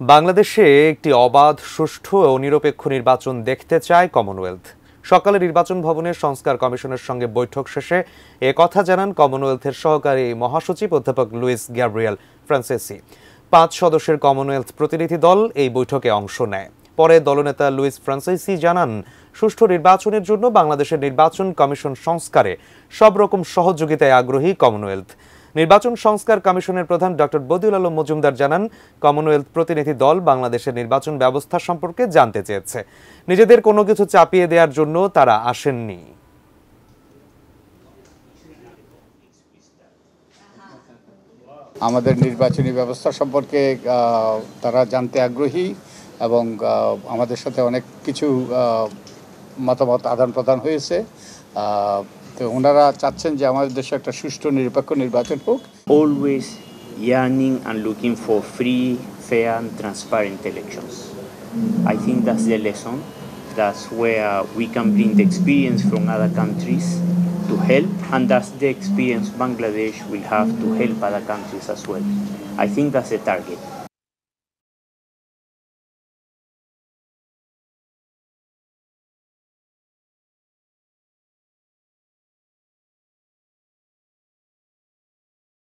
বাংলাদেশে একটি অবাধ, সুষ্ঠু ও নিরপেক্ষ নির্বাচন দেখতে চায় কমনওয়েলথ। সকালে নির্বাচন ভবনের সংস্কার কমিশনের সঙ্গে বৈঠক শেষে কথা জানান কমনওয়েলথের সহকারী মহাসচিব অধ্যাপক লুইস গ্যাব্রিয়েল ফ্রান্সিসি। ৫ সদস্যের কমনওয়েলথ প্রতিনিধি দল এই বৈঠকে অংশ নেয়। পরে দলনেতা লুইস ফ্রান্সিসি জানান, সুষ্ঠু নির্বাচনের জন্য বাংলাদেশের নির্বাচন কমিশন সংস্কারে সব রকম সহযোগিতায় আগ্রহী কমনওয়েলথ। নির্বাচন সংস্কার কমিশনের প্রধান ডক্টর বদিউল আলম মজুমদার জানান, কমনওয়েলথ প্রতিনিধি দল বাংলাদেশের নির্বাচন ব্যবস্থা সম্পর্কে জানতে চেয়েছে। নিজেদের কোনো কিছু চাপিয়ে দেওয়ার জন্য তারা আসেননি। আমাদের নির্বাচনী ব্যবস্থা সম্পর্কে তারা জানতে আগ্রহী এবং আমাদের সাথে অনেক কিছু মতামত আদান প্রদান হয়েছে। তো ওনারা চাচ্ছেন যে আমাদের দেশে একটা সুষ্ঠু নিরপেক্ষ নির্বাচন হোক। Always yearning and looking for free, fair and transparent elections. I think that's the lesson. That's where we can bring the experience from other countries to help, and that's the experience Bangladesh will have to help other countries as well. I think that's the target.